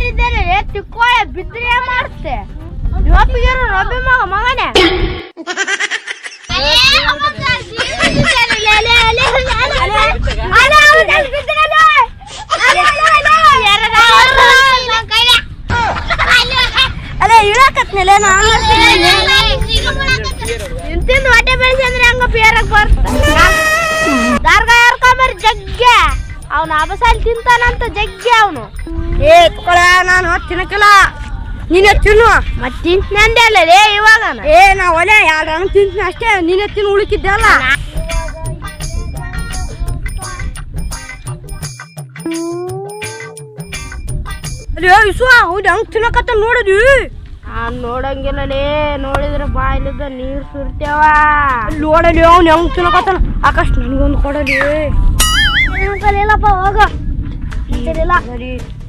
ಹೇಳಿದ್ದೇನೆ ತಿಕ್ಕೋಳೆ ಬಿದ್ದರೆ ಮಾಡ್ತೆ ರೊಬ್ಬಿ ಮಗನೇ ಅದೇ ಇಳಕತ್ನಲ್ಲ ತಿಂದು ಹೊಟ್ಟೆ ಬೆಳೆಸಿ ಅಂದ್ರೆ ಹಂಗ ಪೇರಕ್ ಬರ್ತಾರ್ಗ ಯಾರ್ಕೊಂಬರಿ ಜಗ್ಗೆ ಅವನು ಅಬಸಾಲಿ ತಿಂತಾನಂತ ಜಗ್ಗೆ ಅವನು ನಾನು ತಿನ್ನಕಲ್ಲ ನೀನೆ ತಿನ್ನು ಮತ್ತೆ ತಿಂತಂದೆ ಅಲ್ಲ ರೇ ಇವಾಗ ನಾ ಒಲೆ ಎರಡು ತಿಂತೀನಿ ಅಷ್ಟೇ ನೀನೆ ತಿನ್ನು ಉಳುಕಿದ್ದಲ್ಲ ಇಸುವ ಹೌದು ಹಂಗ್ ತಿನ್ನಕತ್ತ ನೋಡಿದ್ವಿ ನಾನ್ ನೋಡಂಗಿಲ್ಲಲೇ ನೋಡಿದ್ರೆ ಬಾಯಿಲಿದ್ದ ನೀರ್ ಸುರ್ತೇವ ನೋಡಲಿ ಅವ್ನು ಹೆಂಗ್ ತಿನ್ನಕತ್ತಾನ ಆಕಾಶ್ ನನಗೊಂದು ಕೊಡಲಿ ಇಲ್ಲಪ್ಪ ಹೋಗ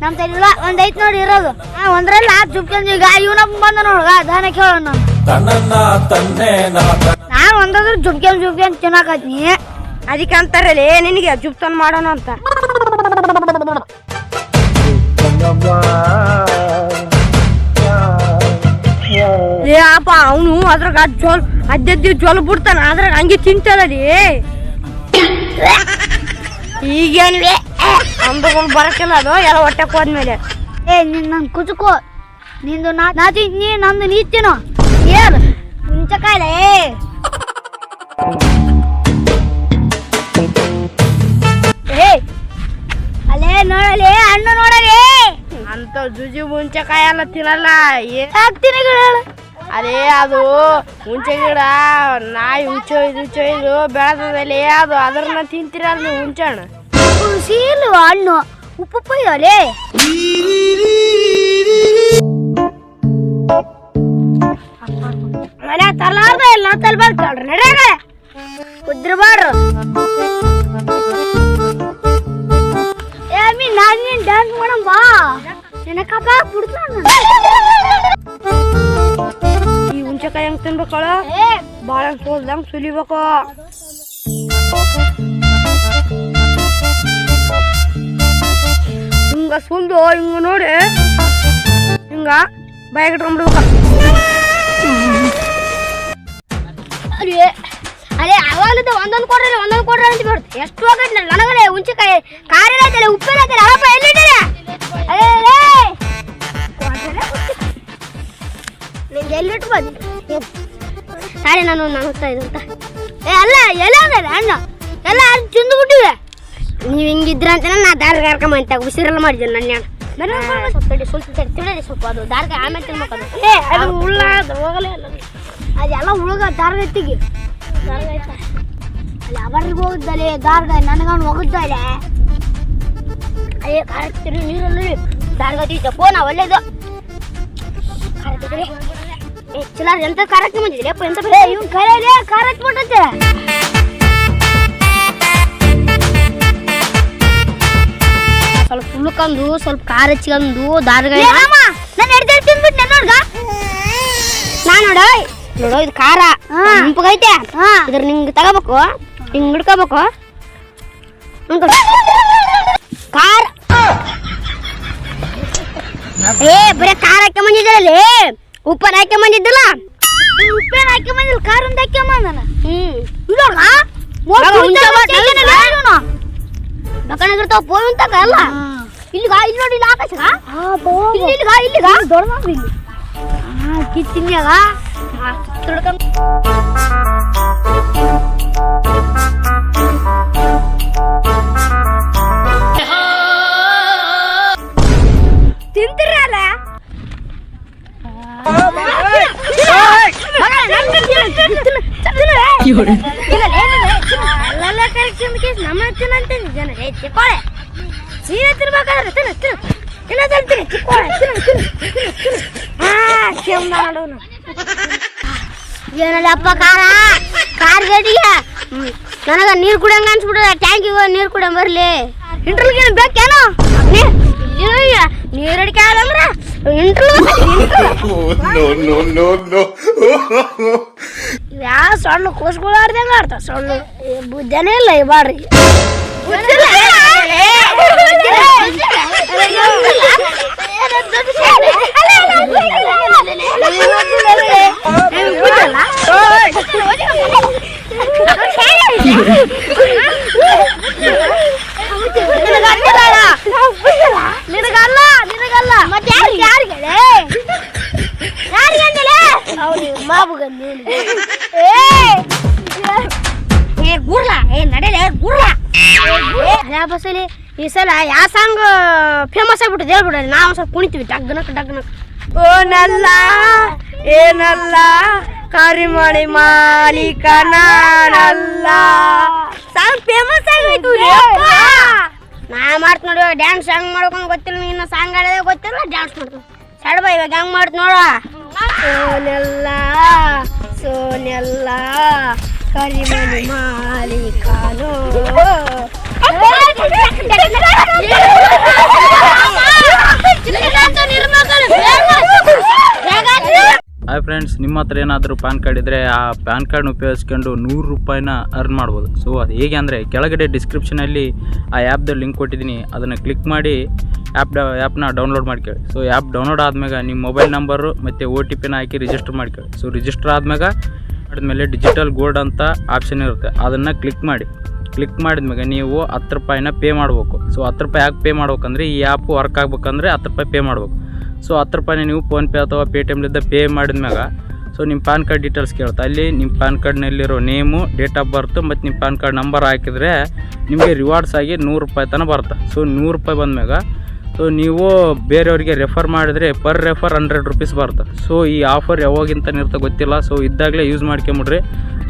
ನಮ್ ತಲಿಲ್ಲ ಒಂದ್ ಐತ್ ನೋಡಿ ಇರೋದು ಒಂದ್ರಲ್ಲಿ ಜುಬ್ಕಂದ್ ಈಗ ಇವನಪ್ಪ ಬಂದ ನೋಡ್ಗ ದಾನ ಕೇಳೋಣ ನಾನ್ ಒಂದಾದ್ರು ಜುಬ್ಕಂದ್ ತಿನ್ನಕತ್ನಿ ಅದಕ್ಕೆ ಅಂತಾರಲ್ಲೇ ನಿನಗೆ ಜುಬ್ತನ್ ಮಾಡೋಣ ಅಂತ ಅಪ್ಪ ಅವನು ಅದ್ರಾಗ ಜೋಲ್ ಅದ್ದಿ ಜೋಲ್ ಬಿಡ್ತಾನ ಅದ್ರಾಗ ಹಂಗೆ ತಿಂತಾರಲಿ ಈಗೇನ್ವಿ ಅಂದ್ಕೊಂಡು ಬರಕ್ಕಿಲ್ಲ ಅದು ಎಲ್ಲ ಹೊಟ್ಟೆಕ್ ಹೋದ್ಮೇಲೆ ನನ್ ಕುಚುಕೋ ನಿಂದು ನಾ ತಿಂತೀನಿ ನಂದು ನೀ ತಿನ್ನೋ ಏನು ಹುಂಚಕಾಯಿಲೆ ಅಲ್ಲೇ ನೋಡಲಿ ಹಣ್ಣು ನೋಡಲಿ ಅಂತ ಜುಜಿ ಹುಂಚಕಾಯಿ ಎಲ್ಲ ತಿನ್ನಲ್ಲ ಹಾಕ್ತೀನಿ ಅದೇ ಅದು ಹುಂಚೆ ಗಿಡ ನಾಯಿ ಹುಚ್ಚೊಯ್ದು ಬೆಳೆದಲ್ಲಿ ಅದು ಅದ್ರನ್ನ ತಿಂತೀರಲ್ಲ ನೀವು ಹುಂಚೆ ಹಣ್ಣು ಸೀಲು ಹಣ್ಣು ಉಪ್ಪು ಅಲೆ ಮನೆ ತಲಾರ್ದ ಇಲ್ಲ ತಲ್ಬಾರ್ದು ನಡ್ಯಾಗ ಉದ್ರಬಾರ್ರು ನಾನು ನೀನು ಡ್ಯಾನ್ಸ್ ಮಾಡಮ್ ಬಾ ನೆನಕಪ್ಪ ಬಿಡ್ತ ಈ ಹುಂಚೆಕಾಯಿ ಹೆಂಗ್ ತಿನ್ಬೇಕಳ ಬಾಳ ಸೋಲ್ದಂಗ್ ಸುಲಿಬೇಕು ಹಿಂಗ ಸುಲ್ದು ಹಿಂಗ ನೋಡಿ ಹಿಂಗ ಬಾಯಿಗಿಟ್ಕೊಂಡ್ಬಿಡ್ಬೇಕ ಅದೇ ಅವಾಗಲಿದ್ದ ಒಂದೊಂದು ಕೊಡ್ರಿ ಅಂತ ಬರುತ್ತೆ ಎಷ್ಟು ಹೋಗಟ್ ನನಗಲೇ ಹುಂಚೆಕಾಯಿ ಖಾರ ಇರತ್ತಲ್ಲ ಉಪ್ಪು ಇರತ್ತಲ್ಲ ಅವಪ್ಪ ಎಲ್ಲಿಟ್ಟಿದೆ ನಿಂಗೆ ಎಲ್ಲಿಟ್ಟು ಬಂದು ಸಾರಿ ನಾನು ಹೋಗ್ತಾ ಇದ್ದಂತ ಅಲ್ಲ ಎಲ್ಲ ಅಂದ್ರೆ ಅಣ್ಣ ಎಲ್ಲ ತಿಂದು ಬಿಟ್ಟಿವೆ ನೀವು ಹಿಂಗಿದ್ರ ಅಂತ ನಾ ದಾರ್ಗ ಕರ್ಕೊಂಬಂತ ಉಸಿರೆಲ್ಲ ಮಾಡಿದ್ದೇನೆ ನನ್ನ ಸ್ವಲ್ಪ ತಿಳಿದೆ ಸ್ವಲ್ಪ ಅದು ದಾರ್ಗ ಆಮೇಲೆ ತಿನ್ಬೇಕದು ಅದು ಉಳ್ಳ ಹೋಗಲೇ ಅಲ್ಲ ಅದೆಲ್ಲ ಉಳ್ಗ ದಾರ್ಗ ಎತ್ತಿಗೆ ಅಲ್ಲಿ ಅವರಿಗೆ ಹೋಗಿದ್ದಲೆ ದಾರ್ಗ ನನಗವನು ಹೋಗಿದ್ದಲೆ ಅಯ್ಯೇ ಖಾರಕ್ತಿರಿ ನೀರಲ್ಲಿ ದಾರ್ಗ ತೀತಪ್ಪೋ ನಾವು ಒಳ್ಳೇದು ಖಾರಕ್ತಿರಿ ಚಲ ಎಂತ ಖಾರಕ್ಕೆ ಬಂದಿದ್ರಿ ಅಪ್ಪ ಎಂತ ಇವ್ನು ಕರೆಯಲೇ ಖಾರ ಹಚ್ಬಿಟ್ಟೈತೆ ಸ್ವಲ್ಪ ಹುಳ್ಕಂದು ಸ್ವಲ್ಪ ಖಾರ ಹಚ್ಕೊಂಡು ದಾರ್ಗ ನಾನು ಎಡ್ದು ತಿಂದ್ಬಿಟ್ಟೆ ನೋಡ್ಗ ನಾ ನೋಡೋ ಇದು ಖಾರ ಉಂಪಗೈತೆ ಇದ್ರ ನಿಂಗೆ ತಗೋಬೇಕು ಹಿಂಗ್ ಹಿಡ್ಕೋಬೇಕು ಖಾರ ಬರೀ ಖಾರ ಹಾಕಿ ಬಂದಿದ್ದರಲ್ಲಿ ಉಪ್ಪನ ಹಾಕಿ ಬಂದಿದ್ದಲ್ಲ ಉಪ್ಪೇನ ಹಾಕಿ ಬಂದಿಲ್ಲ ಖಾರ ಅಂತ ಹಾಕಿ ಬಂದನ ಬಕಣಗಿರ್ತಾವ ಫೋನ್ ಅಂತಕ ಅಲ್ಲ ಇಲ್ಲಿಗ ಇಲ್ಲಿ ನೋಡಿ ಇಲ್ಲಿ ಆಕಾಶಗ ಇಲ್ಲಿಗ ದೊಡ್ಡ ಇಲ್ಲಿ ಕಿತ್ತಿನ್ಯಾಗ ತಿಂತಿರಲ್ಲ ನಮ್ಮ ತಿನ್ನಂತ ಜನ ಚಿಕ್ಕೋಳೆ ಸೀರೆ ತಿನ್ಬೇಕಾದ್ರೆ ತಿನ್ನಿ ಚಿಕ್ಕೋಳೆ ನೋಡೋನು ಏನಲ್ಲಿ ಅಪ್ಪ ಖಾರ ಗಡಿಗೆ ನನಗ ನೀರು ಕುಡಿಯಂಗ ಅನ್ಸ್ಬಿಟ್ರೆ ಟ್ಯಾಂಕಿಗೆ ನೀರು ಕುಡಿಯಂಗ ಬರ್ಲಿ ಇಂಟ್ರಲ್ಗೆ ಬೇಕೇನು ನೀರು ಅಡಿಕೆ ಆಗಂದ್ರ ಯಾವ ಸಣ್ಣ ಕೋಸ್ಗಳು ಆಡ್ದಂಗ ಆಡ್ತಾವ ಸಣ್ಣ ಬುದ್ಧನೇ ಇಲ್ಲ ಈ ಬಾಡ್ರಿ ಏ ಗುರ್ಲ ಏ ನಡೆಯಲೇ ಗುರ್ಲ ಬಸ್ಸಲ್ಲಿ ಈ ಸಲ ಯಾವ ಸಾಂಗ್ ಫೇಮಸ್ ಆಗ್ಬಿಟ್ಟಿದೆ ಹೇಳ್ಬಿಡ ನಾವು ಸ್ವಲ್ಪ ಕುಣಿತೀವಿ ಡಗ್ನಕ್ ಡಗ್ನಕ್ ಓನಲ್ಲ ಏನಲ್ಲ ಕರಿಮಣಿ ಮಾಲೀಕ ನಾನಲ್ಲ ಸಾಂಗ್ ಫೇಮಸ್ ಆಗೋಯ್ತು ನಾ ಮಾಡ್ತ ನೋಡಿ ಡ್ಯಾನ್ಸ್ ಹೆಂಗ್ ಮಾಡ್ಕೊಂಡು ಗೊತ್ತಿಲ್ಲ ಇನ್ನು ಸಾಂಗ್ ಆಡೋದೇ ಗೊತ್ತಿಲ್ಲ ಡ್ಯಾನ್ಸ್ ಮಾಡ್ತೀನಿ ಸಡ್ ಬಾ ಇವಾಗ ಹೆಂಗ್ ಮಾಡ್ತ ನೋಡ ಸೋನೆಲ್ಲ ಸೋನೆಲ್ಲ ಕರಿಮಣಿ ಮಾಲೀಕನು ಹಾಯ್ ಫ್ರೆಂಡ್ಸ್, ನಿಮ್ಮ ಹತ್ರ ಏನಾದರೂ ಪ್ಯಾನ್ ಕಾರ್ಡ್ ಇದ್ದರೆ ಆ ಪ್ಯಾನ್ ಕಾರ್ಡ್ನ ಉಪಯೋಗಿಸ್ಕೊಂಡು 100 ರೂಪಾಯಿನ ಅರ್ನ್ ಮಾಡ್ಬೋದು. ಸೊ ಅದು ಹೇಗೆ ಅಂದರೆ ಕೆಳಗಡೆ ಡಿಸ್ಕ್ರಿಪ್ಷನಲ್ಲಿ ಆ ಆ್ಯಪ್ದು ಲಿಂಕ್ ಕೊಟ್ಟಿದ್ದೀನಿ, ಅದನ್ನು ಕ್ಲಿಕ್ ಮಾಡಿ ಆ್ಯಪ್ನ ಡೌನ್ಲೋಡ್ ಮಾಡ್ಕೊಳ್ಳಿ. ಸೊ ಆ್ಯಪ್ ಡೌನ್ಲೋಡ್ ಆದಮೇಲೆ ನಿಮ್ಮ ಮೊಬೈಲ್ ನಂಬರು ಮತ್ತು OTP ಹಾಕಿ ರಿಜಿಸ್ಟರ್ ಮಾಡ್ಕೊಳ್ಳಿ. ಸೊ ರಿಜಿಸ್ಟರ್ ಆದಮೇಲೆ ಡಿಜಿಟಲ್ ಗೋಲ್ಡ್ ಅಂತ ಆಪ್ಷನ್ ಇರುತ್ತೆ, ಅದನ್ನು ಕ್ಲಿಕ್ ಮಾಡಿದ್ಮೇಲೆ ನೀವು 10 ರೂಪಾಯಿನ ಪೇ ಮಾಡಬೇಕು. ಸೊ 10 ರೂಪಾಯಿ ಯಾಕೆ ಪೇ ಮಾಡ್ಬೇಕಂದ್ರೆ ಈ ಆ್ಯಪ್ ವರ್ಕ್ ಆಗ್ಬೇಕಂದ್ರೆ 10 ರೂಪಾಯಿ ಪೇ ಮಾಡ್ಬೇಕು. ಸೊ 10 ರೂಪಾಯಿನ ನೀವು ಫೋನ್ಪೇ ಅಥವಾ ಪೇಟಿಎಮ್ಲಿಂದ ಪೇ ಮಾಡಿದ್ಮ್ಯಾಗ ಸೊ ನಿಮ್ಮ ಪ್ಯಾನ್ ಕಾರ್ಡ್ ಡೀಟೇಲ್ಸ್ ಕೇಳುತ್ತೆ. ಅಲ್ಲಿ ನಿಮ್ಮ ಪ್ಯಾನ್ ಕಾರ್ಡ್ನಲ್ಲಿರೋ ನೇಮು, ಡೇಟ್ ಆಫ್ ಬರ್ತು ಮತ್ತು ನಿಮ್ಮ ಪ್ಯಾನ್ ಕಾರ್ಡ್ ನಂಬರ್ ಹಾಕಿದರೆ ನಿಮಗೆ ರಿವಾರ್ಡ್ಸ್ ಆಗಿ 100 ರೂಪಾಯಿ ತನಕ ಬರುತ್ತೆ. ಸೊ 100 ರೂಪಾಯಿ ಬಂದಮ್ಯಾಗ ಸೊ ನೀವು ಬೇರೆಯವರಿಗೆ ರೆಫರ್ ಮಾಡಿದರೆ ಪರ್ ರೆಫರ್ 100 ರೂಪೀಸ್ ಬರುತ್ತೆ. ಸೊ ಈ ಆಫರ್ ಯಾವಾಗಿಂತ ಇರುತ್ತೆ ಗೊತ್ತಿಲ್ಲ. ಸೊ ಇದ್ದಾಗಲೇ ಯೂಸ್ ಮಾಡ್ಕೊಂಬಿಡ್ರಿ.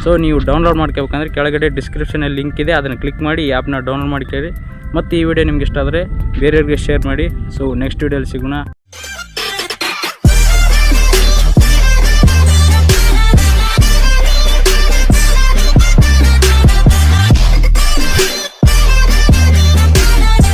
ಸೊ ನೀವು ಡೌನ್ಲೋಡ್ ಮಾಡ್ಕೋಬೇಕಂದ್ರೆ ಕೆಳಗಡೆ ಡಿಸ್ಕ್ರಿಪ್ಷನಲ್ಲಿ ಲಿಂಕ್ ಇದೆ, ಅದನ್ನು ಕ್ಲಿಕ್ ಮಾಡಿ ಈ ಆ್ಯಪ್ನ ಡೌನ್ಲೋಡ್ ಮಾಡ್ಕೊಳ್ಳಿ. ಮತ್ತು ಈ ವಿಡಿಯೋ ನಿಮ್ಗೆ ಇಷ್ಟ ಆದರೆ ಬೇರೆಯವ್ರಿಗೆ ಶೇರ್ ಮಾಡಿ. ಸೊ ನೆಕ್ಸ್ಟ್ ವಿಡಿಯೋಲಿ ಸಿಗೋಣ.